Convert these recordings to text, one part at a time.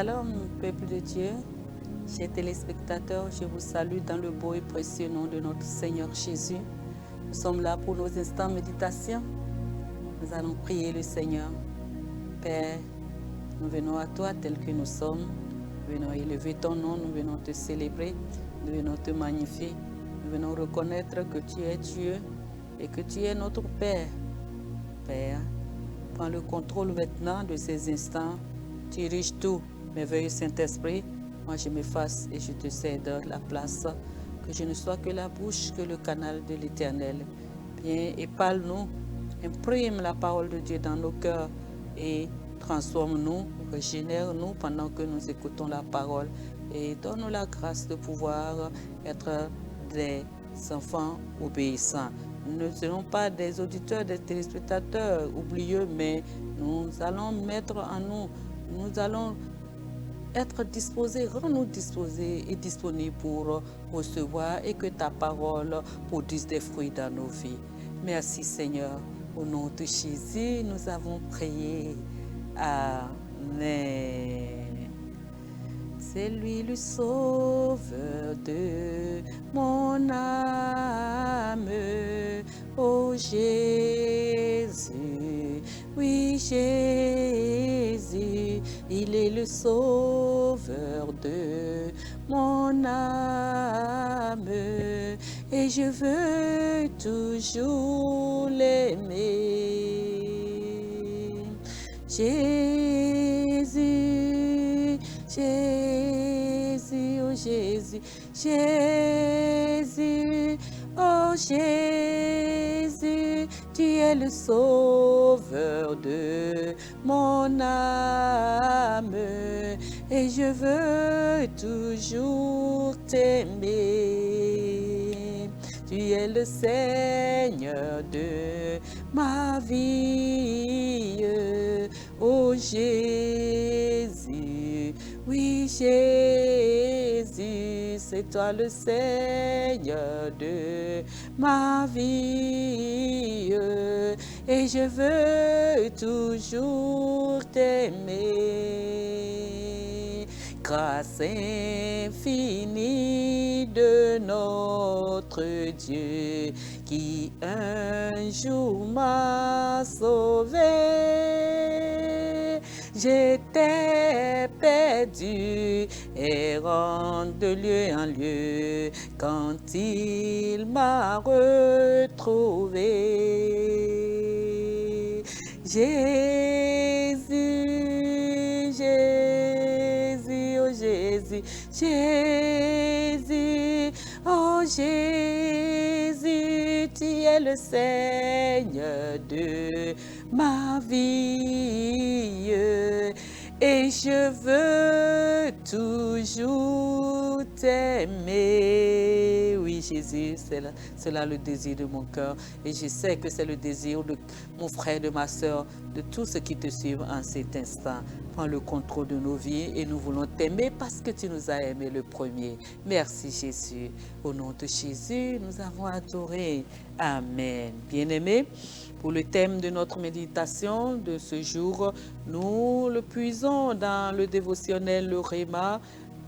Shalom, peuple de Dieu, chers téléspectateurs, je vous salue dans le beau et précieux nom de notre Seigneur Jésus. Nous sommes là pour nos instants de méditation. Nous allons prier le Seigneur. Père, nous venons à toi tel que nous sommes. Nous venons élever ton nom, nous venons te célébrer, nous venons te magnifier. Nous venons reconnaître que tu es Dieu et que tu es notre Père. Père, prends le contrôle maintenant de ces instants. Dirige tout, merveilleux Saint-Esprit. Moi, je m'efface et je te cède la place. Que je ne sois que la bouche, que le canal de l'Éternel. Viens et parle-nous. Imprime la parole de Dieu dans nos cœurs et transforme-nous, régénère-nous pendant que nous écoutons la parole. Et donne-nous la grâce de pouvoir être des enfants obéissants. Nous ne serons pas des auditeurs, des téléspectateurs oublieux, mais nous allons mettre en nous. Nous allons être disposés, rends-nous disposés et disponibles pour recevoir et que ta parole produise des fruits dans nos vies. Merci Seigneur. Au nom de Jésus, nous avons prié. Amen. C'est lui le sauveur de mon âme. Oh Jésus, oui Jésus, il est le sauveur de mon âme. Et je veux toujours l'aimer. Jésus, Jésus, oh Jésus, Jésus, oh Jésus, tu es le sauveur de mon âme et je veux toujours t'aimer. Tu es le Seigneur de ma vie, oh Jésus, oui Jésus, c'est toi le Seigneur de ma vie et je veux toujours t'aimer. Grâce infinie de notre Dieu qui un jour m'a sauvé. J'étais perdu, errant de lieu en lieu, quand il m'a retrouvé. Jésus, Jésus, oh Jésus, Jésus, oh Jésus, tu es le Seigneur de ma vie et je veux toujours t'aimer. Oui Jésus, c'est là le désir de mon cœur et je sais que c'est le désir de mon frère, de ma soeur, de tous ceux qui te suivent en cet instant. Prends le contrôle de nos vies et nous voulons t'aimer parce que tu nous as aimés le premier. Merci Jésus. Au nom de Jésus, nous avons adoré. Amen. Bien-aimés, pour le thème de notre méditation de ce jour, nous le puisons dans le dévotionnel Le Réma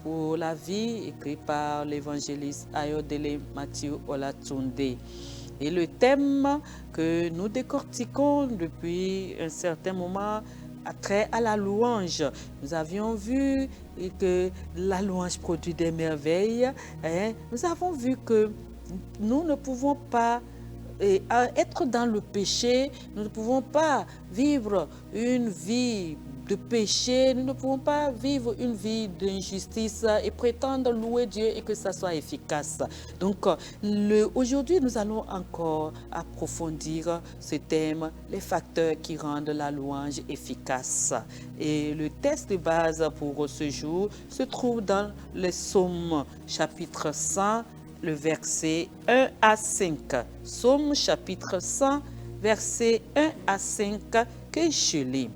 pour la vie, écrit par l'évangéliste Ayodele Mathieu Olatunde. Et le thème que nous décortiquons depuis un certain moment a trait à la louange. Nous avions vu que la louange produit des merveilles. Nous avons vu que nous ne pouvons pas être dans le péché, nous ne pouvons pas vivre une vie de péché, nous ne pouvons pas vivre une vie d'injustice et prétendre louer Dieu et que ça soit efficace. Donc aujourd'hui, nous allons encore approfondir ce thème, les facteurs qui rendent la louange efficace. Et le texte de base pour ce jour se trouve dans le Psaume chapitre 100, le verset 1 à 5. Psaume chapitre 100, verset 1 à 5, que je lis.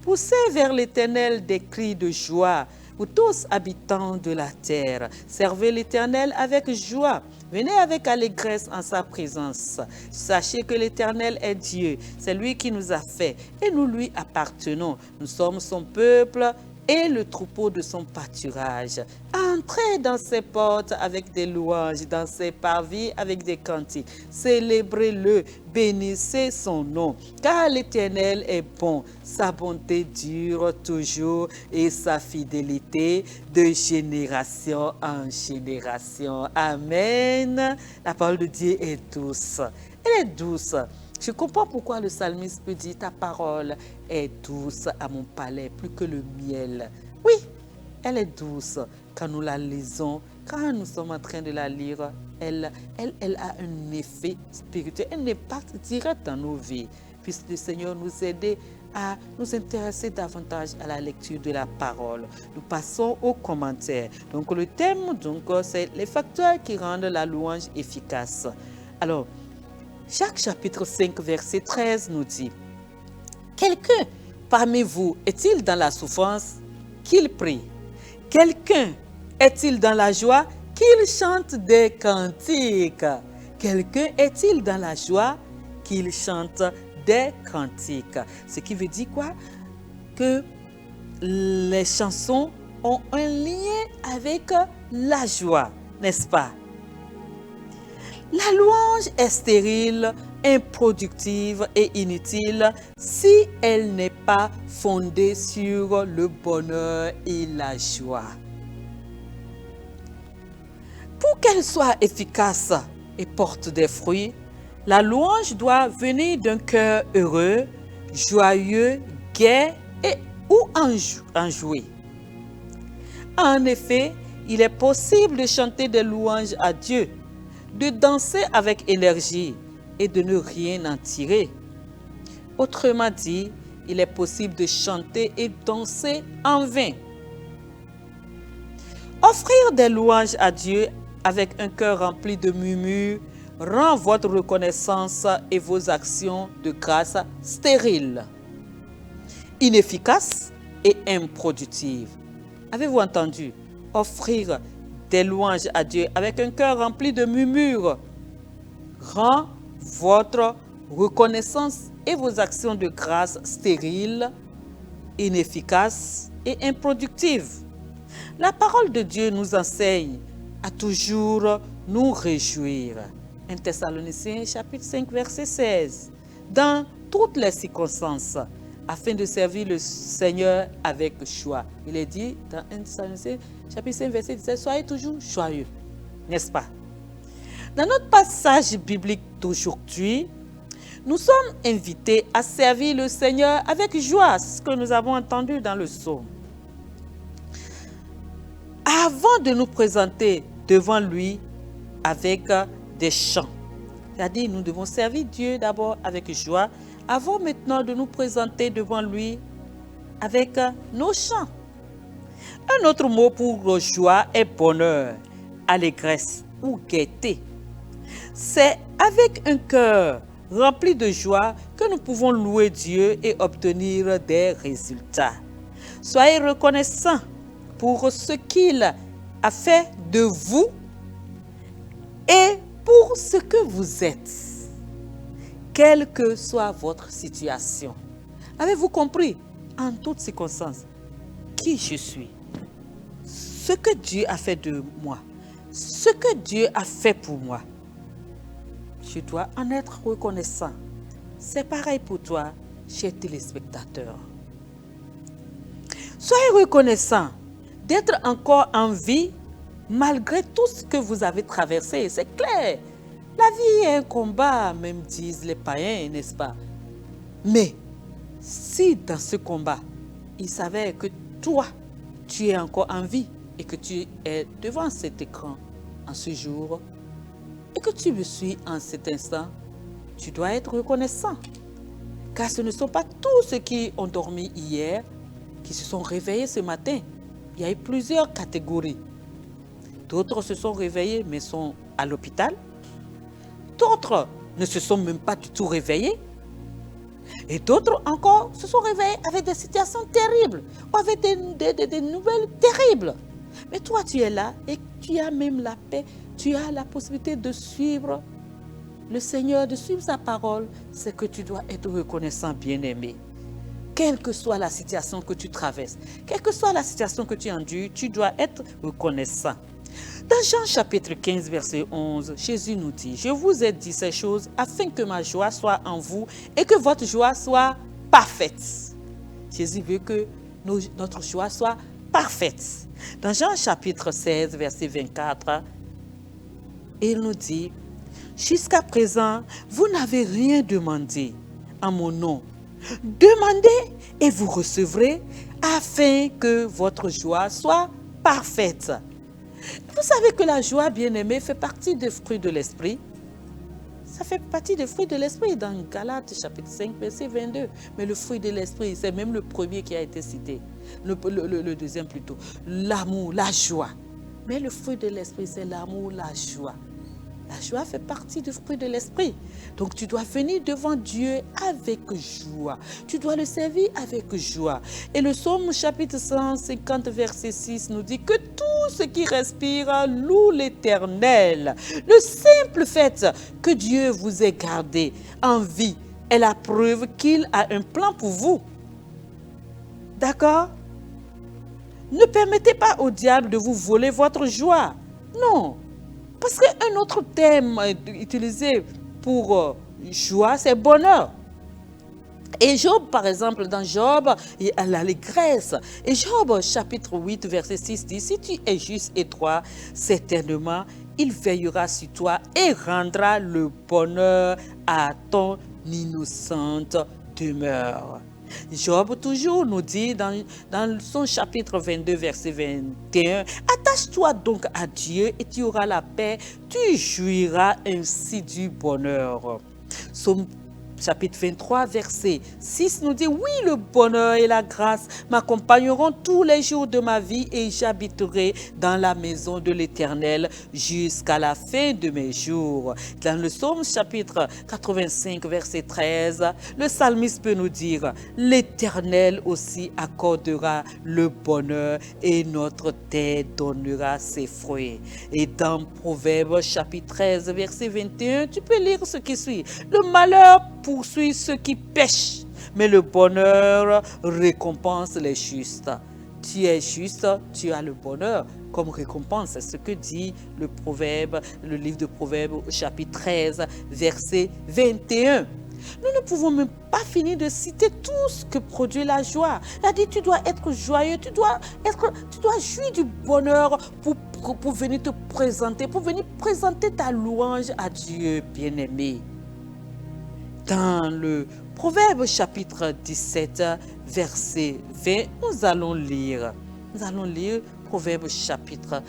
Poussez vers l'Éternel des cris de joie, vous tous habitants de la terre. Servez l'Éternel avec joie. Venez avec allégresse en sa présence. Sachez que l'Éternel est Dieu. C'est lui qui nous a fait et nous lui appartenons. Nous sommes son peuple et le troupeau de son pâturage. Entrez dans ses portes avec des louanges, dans ses parvis avec des cantiques. Célébrez-le, bénissez son nom, car l'Éternel est bon. Sa bonté dure toujours et sa fidélité de génération en génération. Amen. La parole de Dieu est douce. Elle est douce. Je comprends pourquoi le psalmiste peut dire « Ta parole est douce à mon palais, plus que le miel. » Oui, elle est douce quand nous la lisons, quand nous sommes en train de la lire. Elle a un effet spirituel, elle n'est pas directe dans nos vies. Puisse le Seigneur nous aider à nous intéresser davantage à la lecture de la parole. Nous passons aux commentaires. Donc le thème, c'est les facteurs qui rendent la louange efficace. Alors, Jacques chapitre 5, verset 13 nous dit « Quelqu'un parmi vous est-il dans la souffrance? Qu'il prie. Quelqu'un est-il dans la joie? Qu'il chante des cantiques. Quelqu'un est-il dans la joie? Qu'il chante des cantiques. » Ce qui veut dire quoi? Que les chansons ont un lien avec la joie, n'est-ce pas? La louange est stérile, improductive et inutile si elle n'est pas fondée sur le bonheur et la joie. Pour qu'elle soit efficace et porte des fruits, la louange doit venir d'un cœur heureux, joyeux, gai ou enjoué. En effet, il est possible de chanter des louanges à Dieu, de danser avec énergie et de ne rien en tirer. Autrement dit, il est possible de chanter et danser en vain. Offrir des louanges à Dieu avec un cœur rempli de murmures rend votre reconnaissance et vos actions de grâce stériles, inefficaces et improductives. Avez-vous entendu? Offrir des louanges à Dieu avec un cœur rempli de murmures rend votre reconnaissance et vos actions de grâce stériles, inefficaces et improductives. La parole de Dieu nous enseigne à toujours nous réjouir. 1 Thessaloniciens chapitre 5 verset 16. Dans toutes les circonstances, afin de servir le Seigneur avec joie. Il est dit dans 1 Thessaloniciens chapitre 5 verset 17, soyez toujours joyeux, n'est-ce pas? Dans notre passage biblique d'aujourd'hui, nous sommes invités à servir le Seigneur avec joie, ce que nous avons entendu dans le psaume. Avant de nous présenter devant lui avec des chants, c'est-à-dire nous devons servir Dieu d'abord avec joie, avant maintenant de nous présenter devant lui avec nos chants. Un autre mot pour joie est bonheur, allégresse ou gaieté. C'est avec un cœur rempli de joie que nous pouvons louer Dieu et obtenir des résultats. Soyez reconnaissants pour ce qu'il a fait de vous et pour ce que vous êtes, quelle que soit votre situation. Avez-vous compris, en toutes circonstances, qui je suis? Ce que Dieu a fait de moi, ce que Dieu a fait pour moi, je dois en être reconnaissant. C'est pareil pour toi, chers téléspectateurs. Soyez reconnaissants d'être encore en vie malgré tout ce que vous avez traversé. C'est clair. La vie est un combat, même disent les païens, n'est-ce pas? Mais si dans ce combat, il s'avère que toi, tu es encore en vie et que tu es devant cet écran en ce jour et que tu me suis en cet instant, tu dois être reconnaissant. Car ce ne sont pas tous ceux qui ont dormi hier qui se sont réveillés ce matin. Il y a eu plusieurs catégories. D'autres se sont réveillés mais sont à l'hôpital. D'autres ne se sont même pas du tout réveillés. Et d'autres encore se sont réveillés avec des situations terribles ou avec des nouvelles terribles. Mais toi, tu es là et tu as même la paix. Tu as la possibilité de suivre le Seigneur, de suivre sa parole. C'est que tu dois être reconnaissant, bien-aimé. quelle que soit la situation que tu traverses, quelle que soit la situation que tu endures, tu dois être reconnaissant. Dans Jean chapitre 15, verset 11, Jésus nous dit, « Je vous ai dit ces choses afin que ma joie soit en vous et que votre joie soit parfaite. » Jésus veut que notre joie soit parfaite. Dans Jean chapitre 16, verset 24, il nous dit, « Jusqu'à présent, vous n'avez rien demandé en mon nom. Demandez et vous recevrez afin que votre joie soit parfaite. » Vous savez que la joie, bien-aimée, fait partie des fruits de l'esprit. Ça fait partie des fruits de l'esprit dans Galates chapitre 5, verset 22. Mais le fruit de l'esprit, c'est même le premier qui a été cité. Le deuxième plutôt. L'amour, la joie. Mais le fruit de l'esprit, c'est l'amour, la joie. La joie fait partie du fruit de l'esprit. Donc tu dois venir devant Dieu avec joie. Tu dois le servir avec joie. Et le psaume chapitre 150 verset 6 nous dit que tout ce qui respire loue l'Éternel. Le simple fait que Dieu vous ait gardé en vie est la preuve qu'il a un plan pour vous. D'accord? Ne permettez pas au diable de vous voler votre joie. Non. Parce qu'un autre thème utilisé pour joie, c'est bonheur. Et Job, par exemple, dans Job, il a l'allégresse. Et Job, chapitre 8, verset 6 dit, « Si tu es juste et droit, certainement, il veillera sur toi et rendra le bonheur à ton innocente demeure. » Job toujours nous dit dans son chapitre 22, verset 21, « Attache-toi donc à Dieu et tu auras la paix, tu jouiras ainsi du bonheur. » Son chapitre 23, verset 6 nous dit, « Oui, le bonheur et la grâce m'accompagneront tous les jours de ma vie et j'habiterai dans la maison de l'Éternel jusqu'à la fin de mes jours. » Dans le psaume chapitre 85, verset 13, le psalmiste peut nous dire, « L'Éternel aussi accordera le bonheur et notre terre donnera ses fruits. » Et dans Proverbe chapitre 13, verset 21, tu peux lire ce qui suit. « Le malheur poursuit ceux qui pêchent, mais le bonheur récompense les justes. » Tu es juste, tu as le bonheur comme récompense. C'est ce que dit le Proverbe, le livre de Proverbes, chapitre 13, verset 21. Nous ne pouvons même pas finir de citer tout ce que produit la joie. Il a dit, tu dois être joyeux, tu dois jouir du bonheur pour venir te présenter, pour venir présenter ta louange à Dieu, bien-aimé. Dans le Proverbe chapitre 17, verset 20, nous allons lire Proverbe chapitre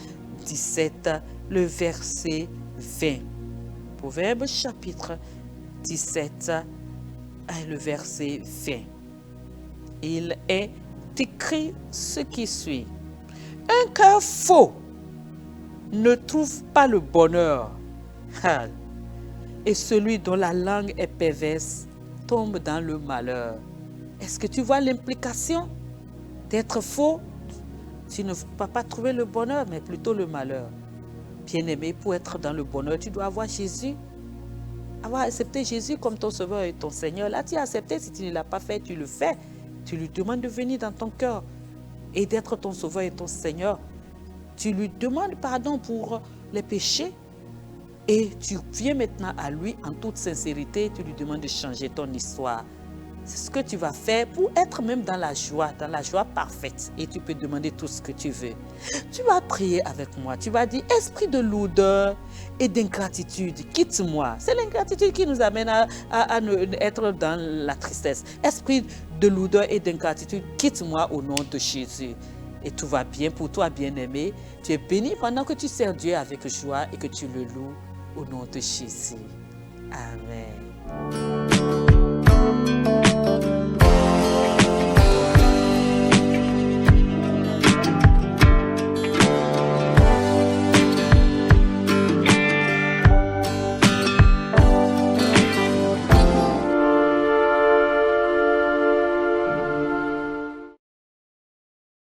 17, le verset 20. Proverbe chapitre 17, le verset 20. Il est écrit ce qui suit. Un cœur faux ne trouve pas le bonheur. Et celui dont la langue est perverse tombe dans le malheur. Est-ce que tu vois l'implication d'être faux? Tu ne vas pas trouver le bonheur, mais plutôt le malheur. Bien-aimé, pour être dans le bonheur, tu dois avoir Jésus. Avoir accepté Jésus comme ton sauveur et ton Seigneur. Là, tu as accepté. Si tu ne l'as pas fait, tu le fais. Tu lui demandes de venir dans ton cœur et d'être ton sauveur et ton Seigneur. Tu lui demandes pardon pour les péchés. Et tu viens maintenant à lui en toute sincérité, tu lui demandes de changer ton histoire. C'est ce que tu vas faire pour être même dans la joie parfaite. Et tu peux demander tout ce que tu veux. Tu vas prier avec moi. Tu vas dire, esprit de lourdeur et d'ingratitude, quitte-moi. C'est l'ingratitude qui nous amène à être dans la tristesse. Esprit de lourdeur et d'ingratitude, quitte-moi au nom de Jésus. Et tout va bien pour toi, bien-aimé. Tu es béni pendant que tu sers Dieu avec joie et que tu le loues. Au nom de Jésus. Amen.